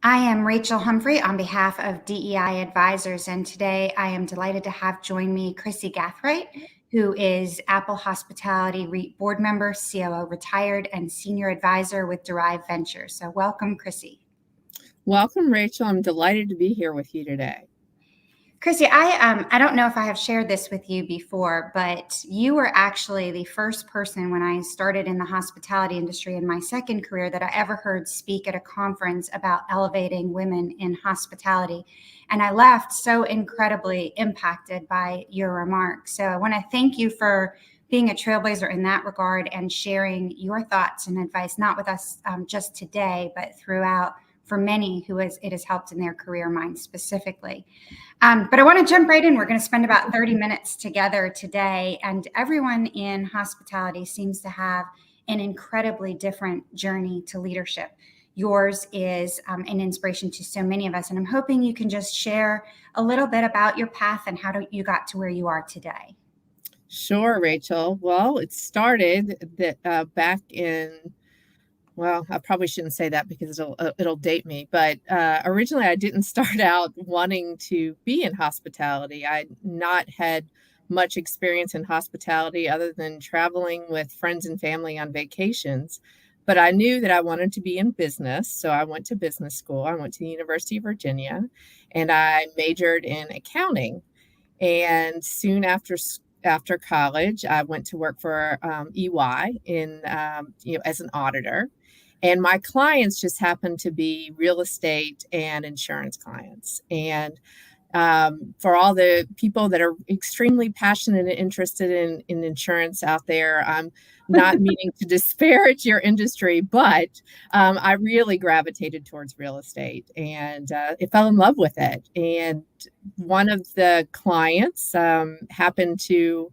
I am Rachel Humphrey on behalf of DEI Advisors, and today I am delighted to have join me Krissy Gathright, who is Apple Hospitality REIT board member, COO retired, and senior advisor with Derive Ventures. So welcome, Krissy. Welcome, Rachel. I'm delighted to be here with you today. Krissy, I don't know if I have shared this with you before, but you were actually the first person when I started in the hospitality industry in my second career that I ever heard speak at a conference about elevating women in hospitality. And I left so incredibly impacted by your remarks. So I want to thank you for being a trailblazer in that regard and sharing your thoughts and advice, not with us just today, but throughout for many who it has helped in their career, mine specifically. But I want to jump right in. We're going to spend about 30 minutes together today, and everyone in hospitality seems to have an incredibly different journey to leadership. Yours is an inspiration to so many of us, and I'm hoping you can just share a little bit about your path and how you got to where you are today. Sure, Rachel. Well, it started back in, well, I probably shouldn't say that because it'll date me. But originally, I didn't start out wanting to be in hospitality. I'd not had much experience in hospitality other than traveling with friends and family on vacations. But I knew that I wanted to be in business. So I went to business school. I went to the University of Virginia and I majored in accounting. And soon after college, I went to work for EY as an auditor. And my clients just happened to be real estate and insurance clients. And for all the people that are extremely passionate and interested in insurance out there, I'm not meaning to disparage your industry, but I really gravitated towards real estate and I fell in love with it. And one of the clients happened to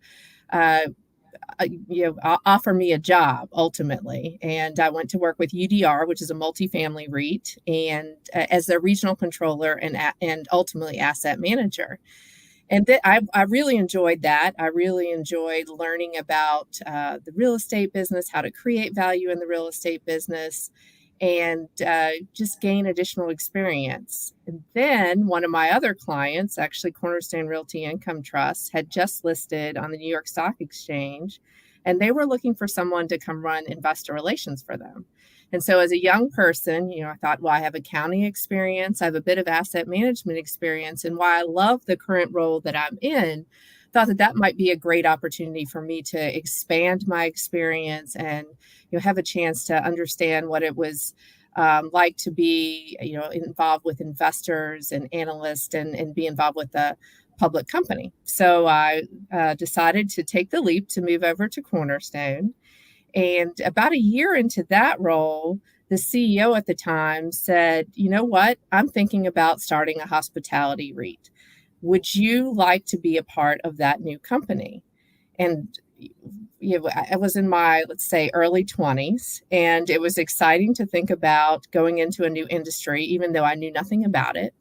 offer me a job ultimately. And I went to work with UDR, which is a multifamily REIT, and as their regional controller and ultimately asset manager. And I really enjoyed that. I really enjoyed learning about the real estate business, how to create value in the real estate business, and just gain additional experience. And then one of my other clients, actually Cornerstone Realty Income Trust, had just listed on the New York Stock Exchange, and they were looking for someone to come run investor relations for them. And so as a young person, I thought, well, I have accounting experience, I have a bit of asset management experience, and while I love the current role that I'm in, thought that might be a great opportunity for me to expand my experience and have a chance to understand what it was like to be involved with investors and analysts and be involved with a public company. So I decided to take the leap to move over to Cornerstone. And about a year into that role, the CEO at the time said, you know what, I'm thinking about starting a hospitality REIT. Would you like to be a part of that new company? And I was in my, let's say, early 20s, and it was exciting to think about going into a new industry, even though I knew nothing about it.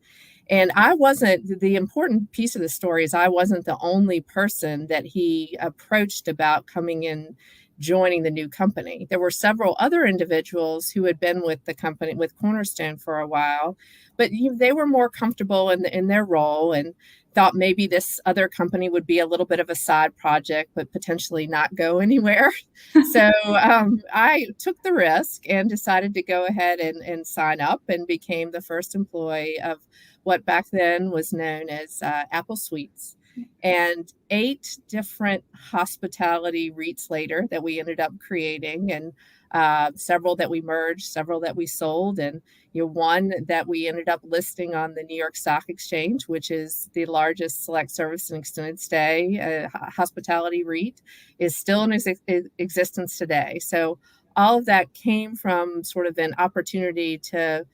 And the important piece of the story is I wasn't the only person that he approached about coming in, joining the new company. There were several other individuals who had been with the company, with Cornerstone for a while, but they were more comfortable in their role and thought maybe this other company would be a little bit of a side project, but potentially not go anywhere. So I took the risk and decided to go ahead and sign up and became the first employee of what back then was known as Apple Suites. And 8 different hospitality REITs later that we ended up creating, and several that we merged, several that we sold, and one that we ended up listing on the New York Stock Exchange, which is the largest select service and extended stay hospitality REIT, is still in existence today. So all of that came from sort of an opportunity to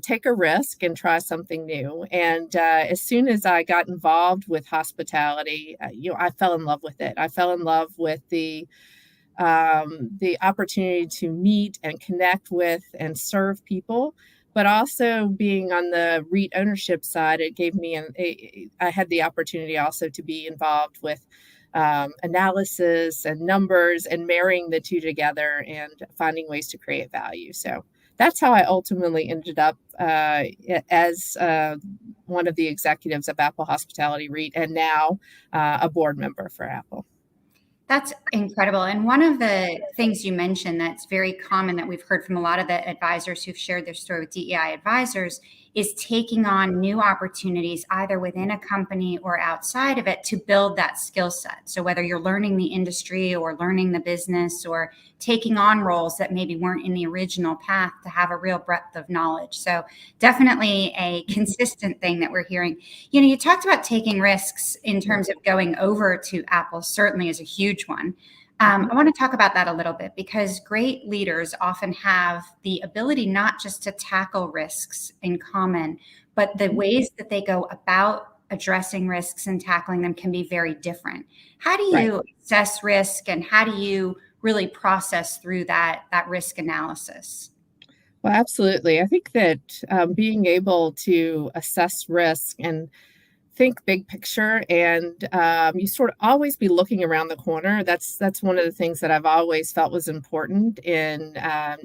take a risk and try something new. And as soon as I got involved with hospitality, I fell in love with it. I fell in love with the opportunity to meet and connect with and serve people, but also being on the REIT ownership side, it gave me I had the opportunity also to be involved with analysis and numbers and marrying the two together and finding ways to create value. So that's how I ultimately ended up as one of the executives of Apple Hospitality REIT, and now a board member for Apple. That's incredible. And one of the things you mentioned that's very common that we've heard from a lot of the advisors who've shared their story with DEI advisors is taking on new opportunities either within a company or outside of it to build that skill set. So whether you're learning the industry or learning the business or taking on roles that maybe weren't in the original path to have a real breadth of knowledge. So definitely a consistent thing that we're hearing. You talked about taking risks in terms of going over to Apple, certainly is a huge one. I want to talk about that a little bit because great leaders often have the ability not just to tackle risks in common, but the ways that they go about addressing risks and tackling them can be very different. How do you assess risk and how do you really process through that risk analysis? Well, absolutely. I think that being able to assess risk and think big picture, and you sort of always be looking around the corner. That's one of the things that I've always felt was important in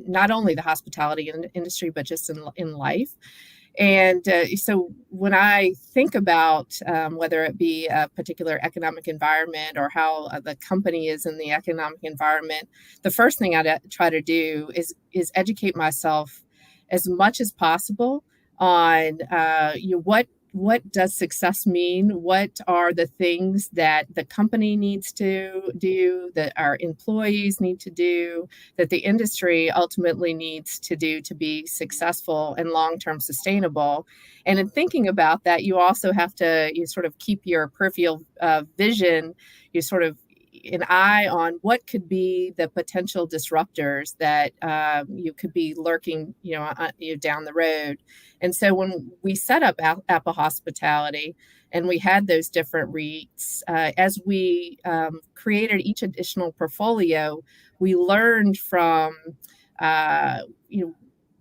not only the hospitality industry, but just in life. And so when I think about whether it be a particular economic environment or how the company is in the economic environment, the first thing I try to do is educate myself as much as possible on what does success mean? What are the things that the company needs to do, that our employees need to do, that the industry ultimately needs to do to be successful and long-term sustainable? And in thinking about that, you also have to sort of keep your peripheral vision, you sort of an eye on what could be the potential disruptors that you could be lurking, down the road. And so when we set up Apple Hospitality and we had those different REITs, as we created each additional portfolio, we learned from,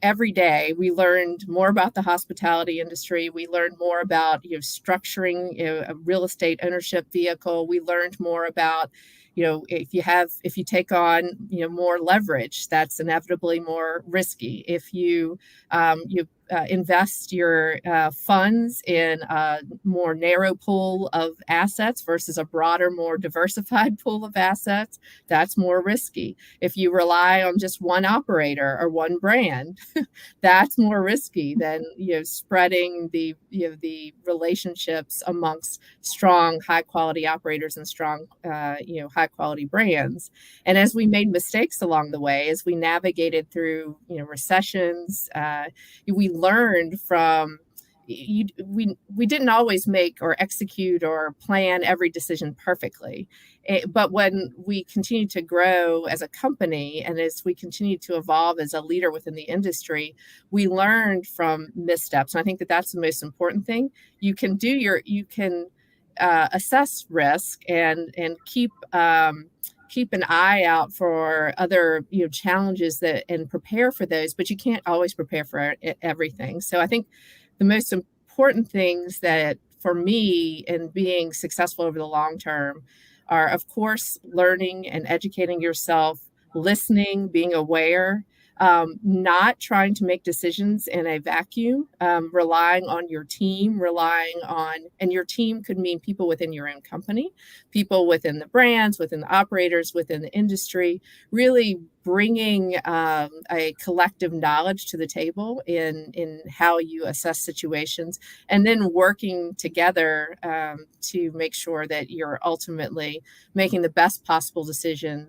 every day. We learned more about the hospitality industry. We learned more about structuring a real estate ownership vehicle. We learned more about if you take on more leverage, that's inevitably more risky. If you invest your funds in a more narrow pool of assets versus a broader, more diversified pool of assets, that's more risky. If you rely on just one operator or one brand, that's more risky than spreading the relationships amongst strong, high quality operators and strong, high quality brands. And as we made mistakes along the way, as we navigated through recessions, we learned from we didn't always make or execute or plan every decision perfectly. But when we continue to grow as a company and as we continue to evolve as a leader within the industry, we learned from missteps. And I think that that's the most important thing. You can assess risk and keep an eye out for other challenges and prepare for those, but you can't always prepare for everything. So I think the most important things that for me in being successful over the long term are, of course, learning and educating yourself, listening, being aware, not trying to make decisions in a vacuum, relying on your team, and your team could mean people within your own company, people within the brands, within the operators, within the industry, really bringing a collective knowledge to the table in how you assess situations, and then working together to make sure that you're ultimately making the best possible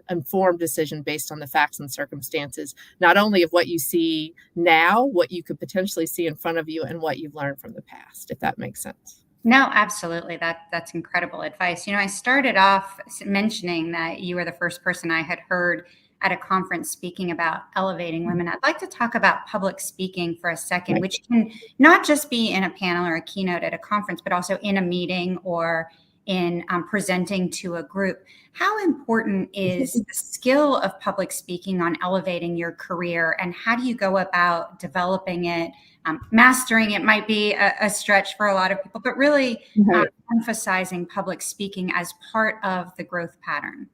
informed decision based on the facts and circumstances, not only of what you see now, what you could potentially see in front of you, and what you've learned from the past, if that makes sense. No, absolutely. That's incredible advice. I started off mentioning that you were the first person I had heard at a conference speaking about elevating women. I'd like to talk about public speaking for a second, Right. which can not just be in a panel or a keynote at a conference, but also in a meeting or in presenting to a group. How important is the skill of public speaking on elevating your career, and how do you go about developing it? Mastering it might be a stretch for a lot of people, but really emphasizing public speaking as part of the growth pattern.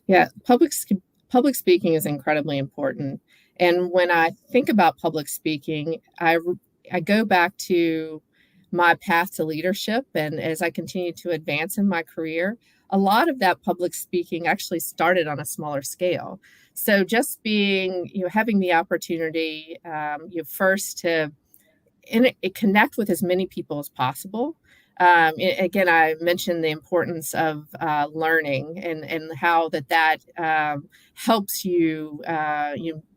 Yeah, public speaking is incredibly important. And when I think about public speaking, I go back to my path to leadership. And as I continue to advance in my career, a lot of that public speaking actually started on a smaller scale. So just being, having the opportunity, first to connect with as many people as possible. Again, I mentioned the importance of learning and how that helps you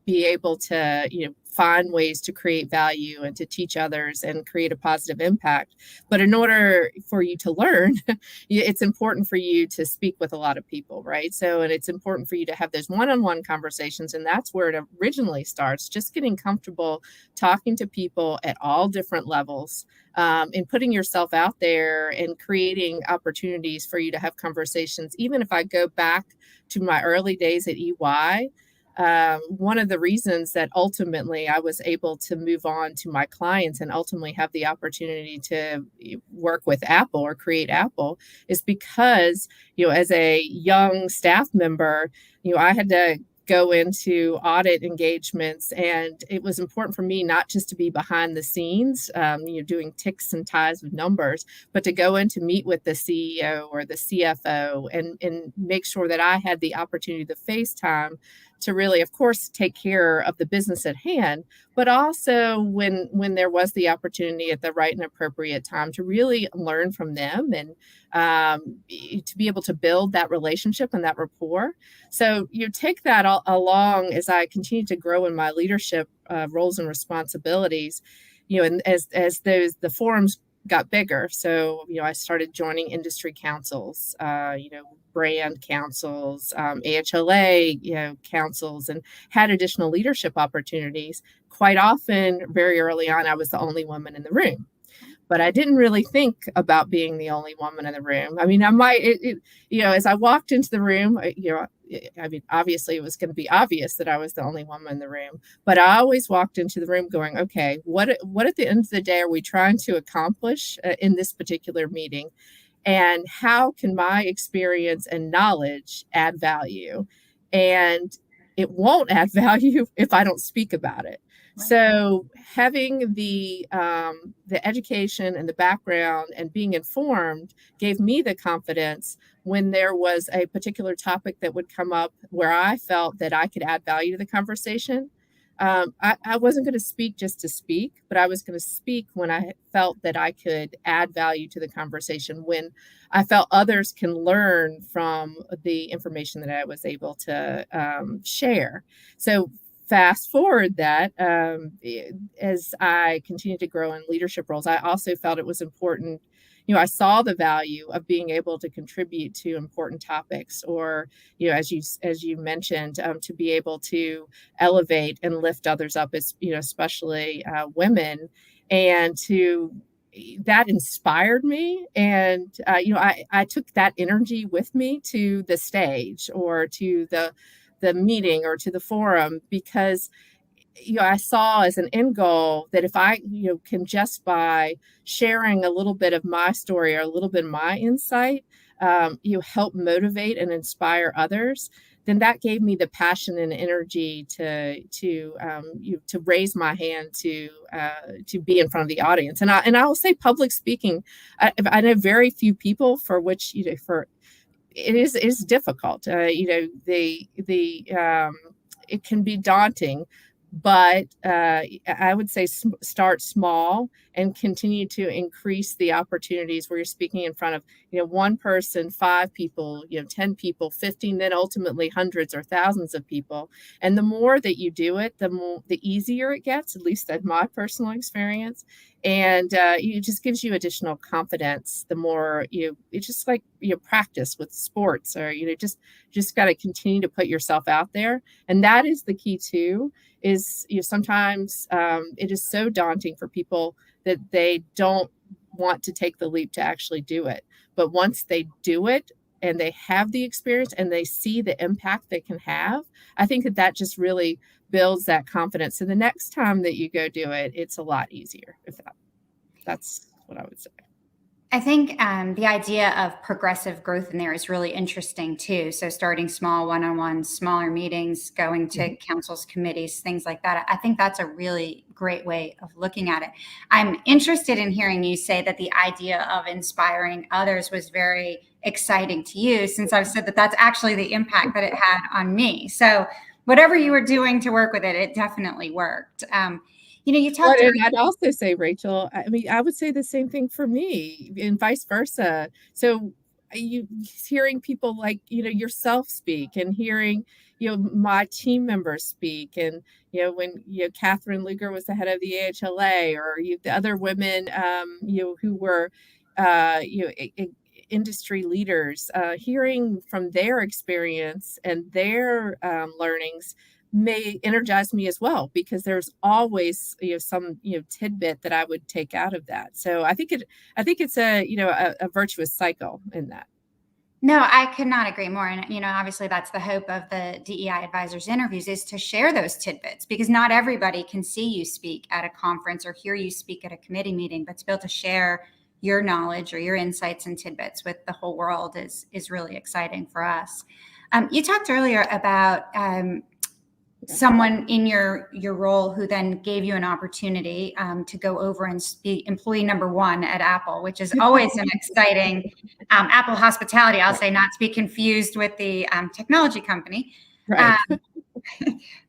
be able to find ways to create value and to teach others and create a positive impact. But in order for you to learn, it's important for you to speak with a lot of people, right? So, and it's important for you to have those one-on-one conversations, and that's where it originally starts, just getting comfortable talking to people at all different levels, and putting yourself out there and creating opportunities for you to have conversations. Even if I go back to my early days at EY, one of the reasons that ultimately I was able to move on to my clients and ultimately have the opportunity to work with Apple or create Apple is because, as a young staff member, I had to go into audit engagements, and it was important for me not just to be behind the scenes, doing ticks and ties with numbers, but to go in to meet with the CEO or the CFO and make sure that I had the opportunity to FaceTime to really, of course, take care of the business at hand, but also when there was the opportunity at the right and appropriate time to really learn from them and to be able to build that relationship and that rapport. So you take that all along as I continue to grow in my leadership roles and responsibilities, and as the forums got bigger. So, I started joining industry councils, brand councils, AHLA, councils, and had additional leadership opportunities. Quite often, very early on, I was the only woman in the room. But I didn't really think about being the only woman in the room. I mean, I might, as I walked into the room, I mean, obviously it was going to be obvious that I was the only woman in the room, but I always walked into the room going, okay, what at the end of the day are we trying to accomplish in this particular meeting? And how can my experience and knowledge add value? And it won't add value if I don't speak about it. So having the education and the background and being informed gave me the confidence when there was a particular topic that would come up where I felt that I could add value to the conversation. I wasn't going to speak just to speak, but I was going to speak when I felt that I could add value to the conversation, when I felt others can learn from the information that I was able to share. So fast forward that, as I continued to grow in leadership roles, I also felt it was important. I saw the value of being able to contribute to important topics, or, as you mentioned, to be able to elevate and lift others up, as especially women, and that inspired me. And I took that energy with me to the stage or to the meeting or to the forum, because I saw as an end goal that if I can, just by sharing a little bit of my story or a little bit of my insight, help motivate and inspire others, then that gave me the passion and energy to raise my hand to be in front of the audience. And I will say, public speaking, I know very few people for which for it is difficult. It can be daunting, but I would say start small and continue to increase the opportunities where you're speaking in front of one person, 5 people, 10 people, 15, then ultimately hundreds or thousands of people. And the more that you do it, the easier it gets, at least in my personal experience. And it just gives you additional confidence. The more it's just like practice with sports, or just got to continue to put yourself out there. And that is the key too. Is sometimes it is so daunting for people that they don't want to take the leap to actually do it. But once they do it and they have the experience and they see the impact they can have, I think that just really builds that confidence. So the next time that you go do it, it's a lot easier. That's what I would say. I think the idea of progressive growth in there is really interesting too. So starting small, one-on-one, smaller meetings, going to councils, committees, things like that. I think that's a really great way of looking at it. I'm interested in hearing you say that the idea of inspiring others was very exciting to you, since I've said that that's actually the impact that it had on me. So whatever you were doing to work with it, it definitely worked. You Well, talked. and I'd also say, Rachel, I mean, I would say the same thing for me and vice versa. So you hearing people like, yourself speak and hearing, my team members speak. And, when, Catherine Luger was the head of the AHLA, or the other women, who were, industry leaders, hearing from their experience and their learnings may energize me as well, because there's always some tidbit that I would take out of that. So I think it's a virtuous cycle in that. No, I could not agree more. And, obviously that's the hope of the DEI advisors interviews, is to share those tidbits, because not everybody can see you speak at a conference or hear you speak at a committee meeting, but to be able to share your knowledge or your insights and tidbits with the whole world is really exciting for us. You talked earlier about someone in your role who then gave you an opportunity to go over and be employee number one at Apple, which is always an exciting Apple hospitality. I'll say, not to be confused with the technology company. Right.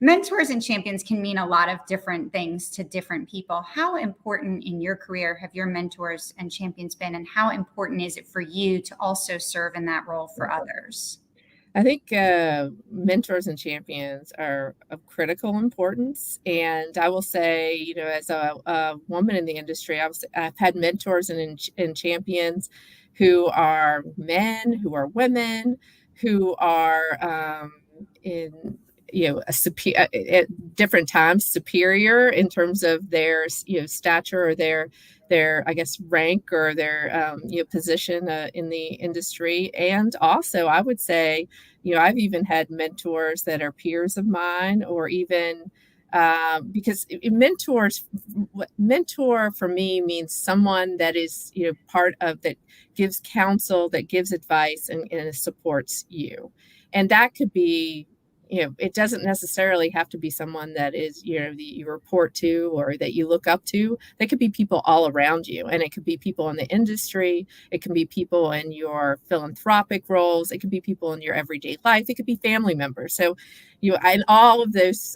Mentors and champions can mean a lot of different things to different people. How important in your career have your mentors and champions been, and how important is it for you to also serve in that role for others? I think mentors and champions are of critical importance. And I will say, as a woman in the industry, I've had mentors and champions who are men, who are women, who are in at different times superior in terms of their stature, or their I guess rank, or their position in the industry. And also I would say, I've even had mentors that are peers of mine, or even because mentor for me means someone that is part of that, gives counsel, that gives advice, and supports you. And that could be, it doesn't necessarily have to be someone that is, that you report to or that you look up to. They could be people all around you. And it could be people in the industry. It can be people in your philanthropic roles. It could be people in your everyday life. It could be family members. So, and all of those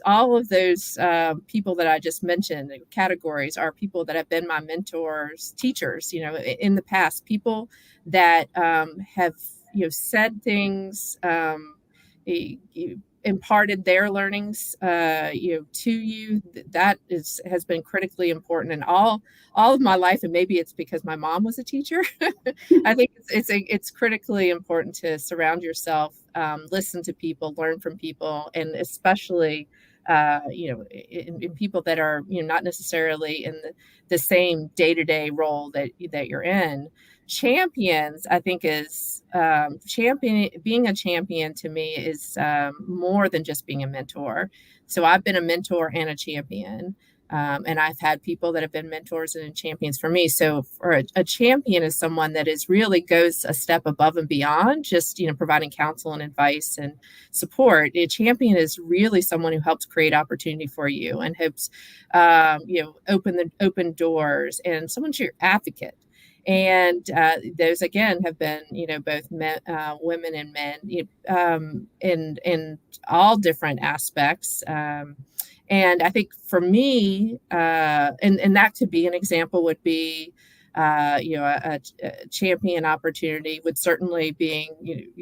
people that I just mentioned, categories, are people that have been my mentors, teachers, in the past, people that have, said things, imparted their learnings to you. That has been critically important in all of my life. And maybe it's because my mom was a teacher. I think it's critically important to surround yourself, listen to people, learn from people, and especially in people that are not necessarily in the same day-to-day role that you're in. Champions, I think, is being a champion to me is more than just being a mentor. So I've been a mentor and a champion. And I've had people that have been mentors and champions for me. So for a champion is someone that is really goes a step above and beyond just, providing counsel and advice and support. A champion is really someone who helps create opportunity for you and helps, open doors, and someone's your advocate. And those, again, have been, both men, women and men, in all different aspects. And I think for me, and that could be an example, would be, a champion opportunity would certainly being,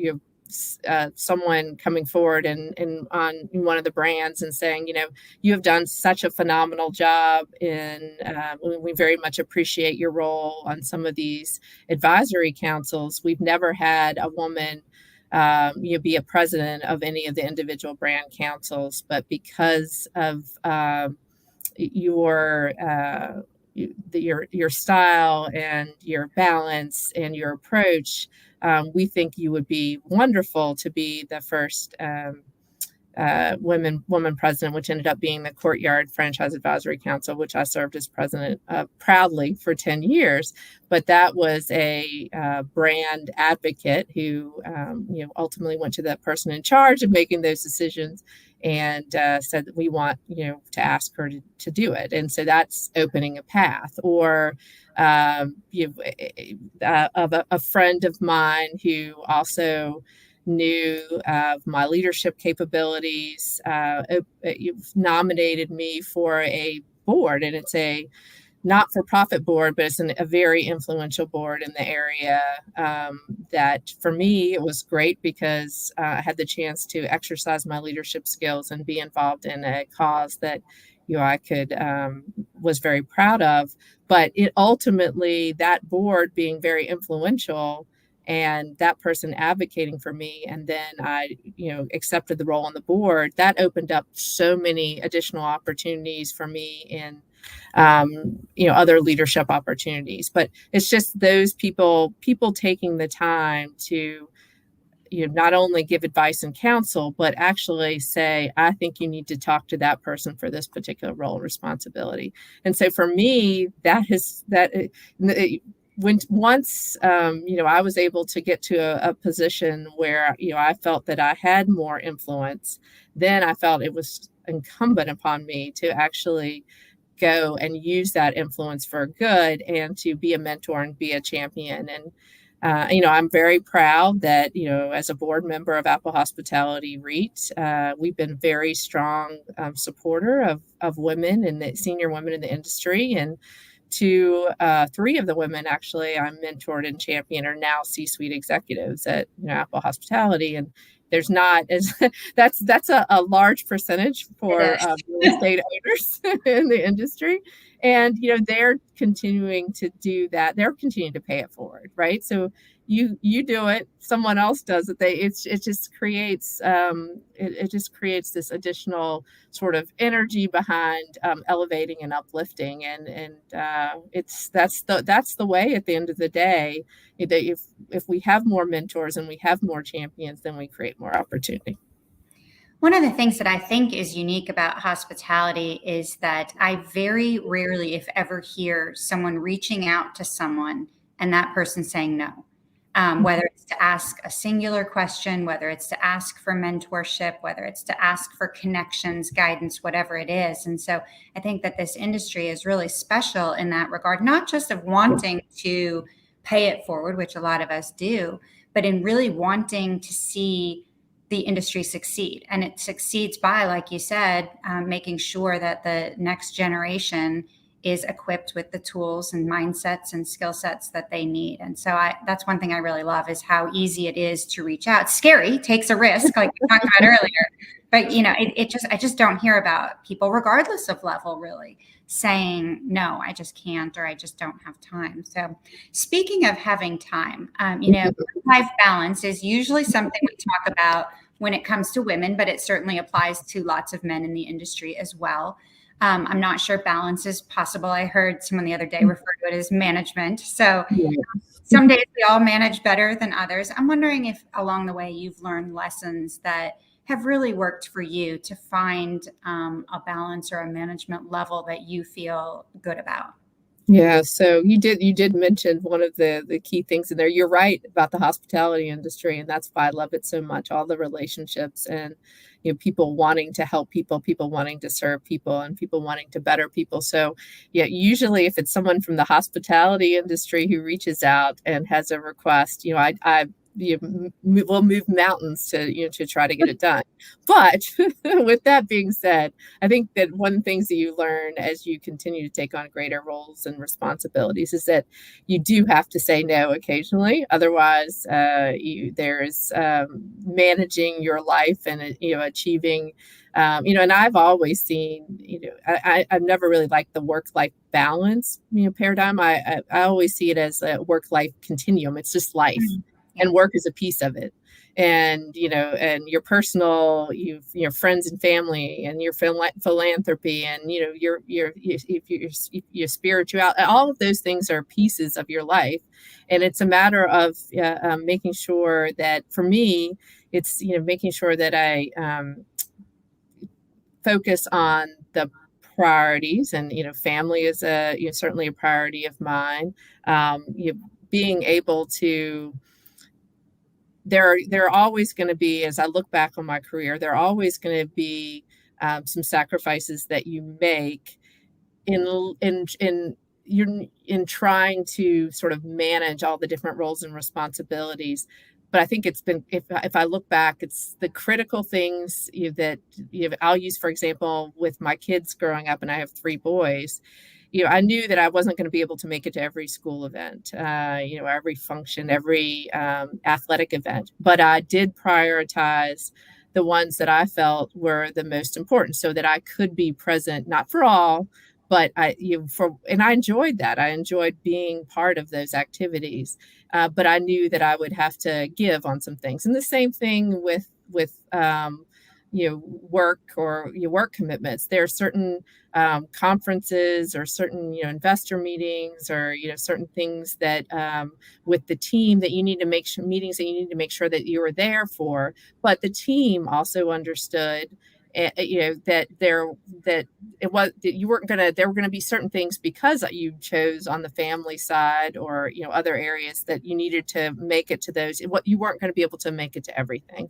someone coming forward and on one of the brands and saying, you have done such a phenomenal job, and we very much appreciate your role on some of these advisory councils. We've never had a woman be a president of any of the individual brand councils, but because of your style and your balance and your approach, we think you would be wonderful to be the first woman president, which ended up being the Courtyard Franchise Advisory Council, which I served as president proudly for 10 years. But that was a brand advocate who, ultimately went to that person in charge of making those decisions and said that we want, to ask her to do it. And so that's opening a path. Or of a friend of mine who also knew of my leadership capabilities, you've nominated me for a board, and it's a not-for-profit board, but it's a very influential board in the area. That for me, it was great because I had the chance to exercise my leadership skills and be involved in a cause that I could was very proud of. But it ultimately, that board being very influential and that person advocating for me, and then I accepted the role on the board, that opened up so many additional opportunities for me in other leadership opportunities. But it's just those people taking the time to not only give advice and counsel, but actually say, I think you need to talk to that person for this particular role and responsibility. And so for me, once I was able to get to a position where I felt that I had more influence, then I felt it was incumbent upon me to actually go and use that influence for good and to be a mentor and be a champion. And I'm very proud that as a board member of Apple Hospitality REIT, we've been very strong supporter of women and the senior women in the industry. And three of the women actually I'm mentored and championed are now C-suite executives at Apple Hospitality. And there's not as that's a large percentage for real estate owners in the industry. And they're continuing to do that. They're continuing to pay it forward, right? So you do it, someone else does it. It just creates this additional sort of energy behind elevating and uplifting, and that's the way at the end of the day. If we have more mentors and we have more champions, then we create more opportunity. One of the things that I think is unique about hospitality is that I very rarely, if ever, hear someone reaching out to someone and that person saying no. Whether it's to ask a singular question, whether it's to ask for mentorship, whether it's to ask for connections, guidance, whatever it is. And so I think that this industry is really special in that regard, not just of wanting to pay it forward, which a lot of us do, but in really wanting to see the industry succeed. And it succeeds by, like you said, making sure that the next generation is equipped with the tools and mindsets and skill sets that they need. And so that's one thing I really love is how easy it is to reach out. It's scary, takes a risk, like we talked about earlier. But I just don't hear about people, regardless of level, really saying, no, I just can't, or I just don't have time. So speaking of having time, life balance is usually something we talk about when it comes to women, but it certainly applies to lots of men in the industry as well. I'm not sure balance is possible. I heard someone the other day refer to it as management. So some days we all manage better than others. I'm wondering if along the way you've learned lessons that have really worked for you to find a balance or a management level that you feel good about. Yeah, so you did mention one of the key things in there. You're right about the hospitality industry, and that's why I love it so much. All the relationships and people wanting to help people wanting to serve people, and people wanting to better people. So yeah, usually if it's someone from the hospitality industry who reaches out and has a request, I we'll move mountains to try to get it done. But with that being said, I think that one of the things that you learn as you continue to take on greater roles and responsibilities is that you do have to say no occasionally. Otherwise, there's managing your life and achieving. And I've always seen, I've never really liked the work-life balance, paradigm. I always see it as a work-life continuum. It's just life. Mm-hmm. Yeah. And work is a piece of it. And, and your personal, your friends and family and your philanthropy and, your spirituality, all of those things are pieces of your life. And it's a matter of making sure that for me, it's, making sure that I focus on the priorities, and family is certainly a priority of mine. Being able to there are always going to be, as I look back on my career, there are always going to be some sacrifices that you make in you're in trying to sort of manage all the different roles and responsibilities. But I think it's been, if I look back, it's the critical things that I'll use, for example, with my kids growing up, and I have 3 boys. I knew that I wasn't going to be able to make it to every school event, every function, every athletic event, but I did prioritize the ones that I felt were the most important, so that I could be present, not for all, but and I enjoyed that. I enjoyed being part of those activities, but I knew that I would have to give on some things. And the same thing with work or your work commitments. There are certain conferences or certain investor meetings, or certain things that with the team that you need to make sure, meetings that you need to make sure that you were there for. But the team also understood that it was that you weren't gonna there were going to be certain things, because you chose on the family side, or other areas, that you needed to make it to those, what you weren't going to be able to make it to everything.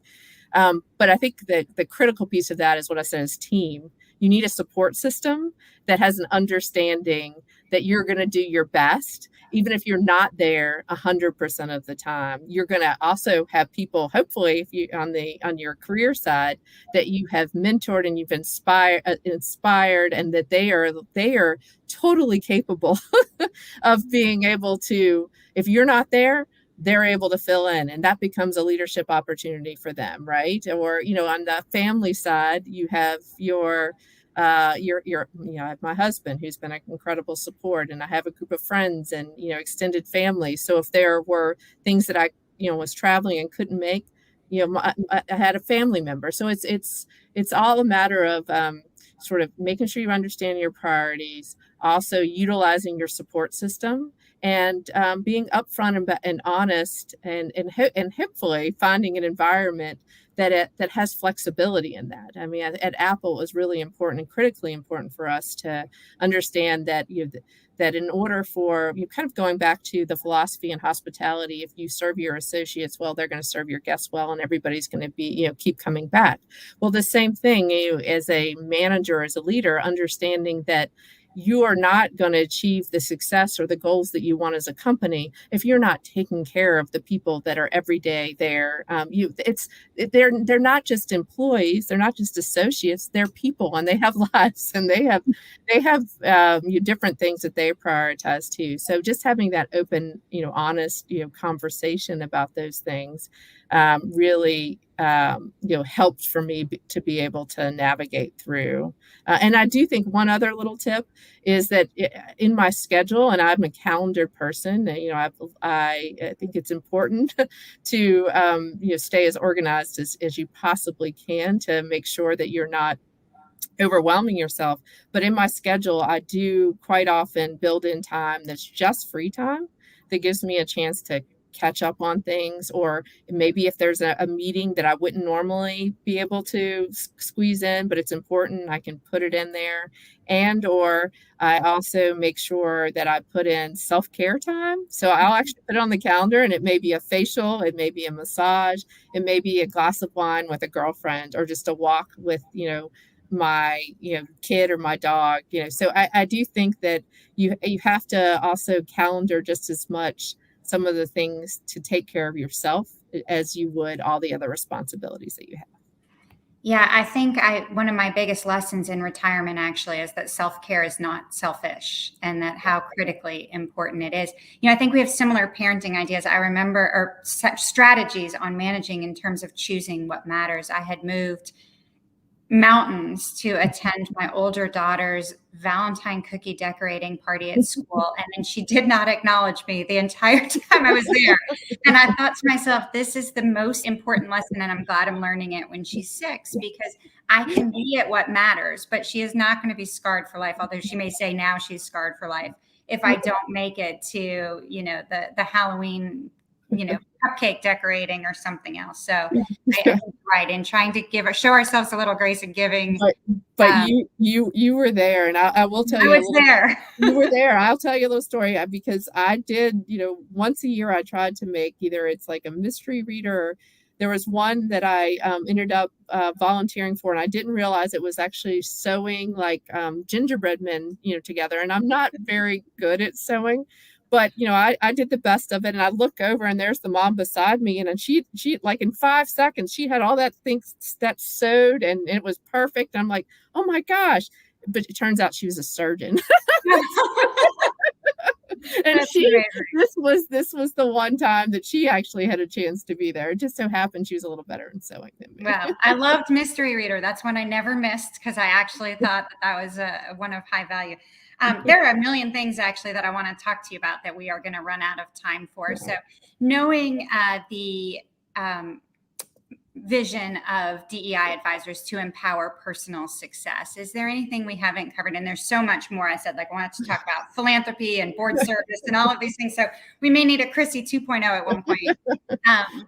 But I think that the critical piece of that is what I said, is team. You need a support system that has an understanding that you're going to do your best, even if you're not there 100% of the time. You're going to also have people, hopefully, if you on your career side, that you have mentored and you've inspired, and that they are totally capable of being able to, if you're not there, they're able to fill in, and that becomes a leadership opportunity for them, right? Or on the family side, you have I have my husband, who's been an incredible support, and I have a group of friends and extended family. So if there were things that I was traveling and couldn't make, I had a family member. So it's all a matter of sort of making sure you understand your priorities, also utilizing your support system, and being upfront and honest, and hopefully finding an environment that has flexibility in that. I mean, at Apple, it was really important and critically important for us to understand that that in order for you, kind of going back to the philosophy in hospitality, if you serve your associates well, they're going to serve your guests well, and everybody's going to be keep coming back. Well, the same thing, as a manager, as a leader, understanding that you are not going to achieve the success or the goals that you want as a company if you're not taking care of the people that are every day there. They're not just employees, they're not just associates, they're people, and they have lives, and they have different things that they prioritize too. So just having that open, honest, conversation about those things really helped for me to be able to navigate through. And I do think one other little tip is that in my schedule, and I'm a calendar person, I think it's important to stay as organized as you possibly can, to make sure that you're not overwhelming yourself. But in my schedule, I do quite often build in time that's just free time, that gives me a chance to catch up on things, or maybe if there's a meeting that I wouldn't normally be able to squeeze in, but it's important, I can put it in there. And or I also make sure that I put in self-care time. So I'll actually put it on the calendar, and it may be a facial, it may be a massage, it may be a glass of wine with a girlfriend, or just a walk with my kid or my dog. So I do think that you have to also calendar just as much some of the things to take care of yourself as you would all the other responsibilities that you have. Yeah, I think one of my biggest lessons in retirement actually is that self-care is not selfish, and that how critically important it is. I think we have similar parenting ideas. I remember, or strategies on managing in terms of choosing what matters. I had moved mountains to attend my older daughter's Valentine cookie decorating party at school. And then she did not acknowledge me the entire time I was there. And I thought to myself, this is the most important lesson. And I'm glad I'm learning it when she's 6, because I can be at what matters, but she is not going to be scarred for life. Although she may say now she's scarred for life if I don't make it to, the Halloween, cupcake decorating or something else. So I think right. And trying to show ourselves a little grace and giving. But you were there, and I will tell I you a was little. there. You were there. I'll tell you a little story because I did, once a year I tried to make either it's like a mystery reader. Or there was one that I ended up volunteering for, and I didn't realize it was actually sewing like gingerbread men, together. And I'm not very good at sewing, but I did the best of it. And I look over, and there's the mom beside me, and she like in 5 seconds she had all that things that sewed, and it was perfect. I'm like, oh my gosh. But it turns out she was a surgeon. And this was the one time that she actually had a chance to be there. It just so happened she was a little better in sewing than me. Well, I loved mystery reader. That's one I never missed because I actually thought that was one of high value. There are a million things actually that I want to talk to you about that we are going to run out of time for. So knowing the vision of DEI advisors to empower personal success. Is there anything we haven't covered? And there's so much more. I said, I wanted to talk about philanthropy and board service and all of these things. So we may need a Krissy 2.0 at one point.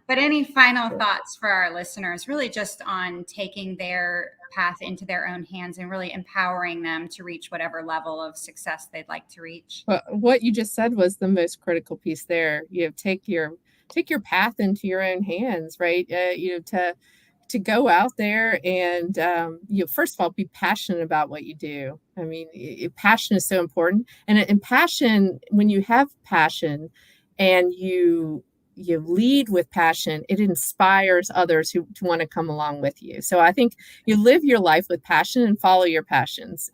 But any final thoughts for our listeners, really just on taking their path into their own hands and really empowering them to reach whatever level of success they'd like to reach? Well, what you just said was the most critical piece there. Take your path into your own hands, right? To go out there and first of all, be passionate about what you do. I mean, passion is so important, and passion, when you have passion and you lead with passion, it inspires others to want to come along with you. So I think you live your life with passion and follow your passions.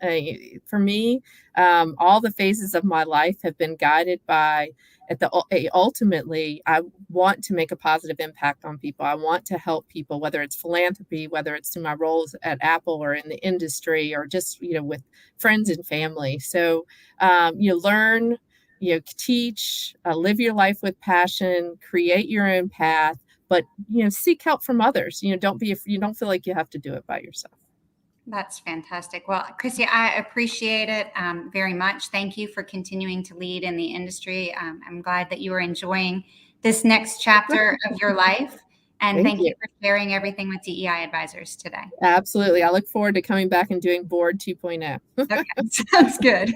For me, all the phases of my life have been guided by ultimately, I want to make a positive impact on people. I want to help people, whether it's philanthropy, whether it's through my roles at Apple or in the industry, or just, with friends and family. So, learn, teach, live your life with passion, create your own path, but, seek help from others. You don't feel like you have to do it by yourself. That's fantastic. Well, Krissy, I appreciate it very much. Thank you for continuing to lead in the industry. I'm glad that you are enjoying this next chapter of your life. And thank you for sharing everything with DEI advisors today. Absolutely. I look forward to coming back and doing board 2.0. Okay, sounds good.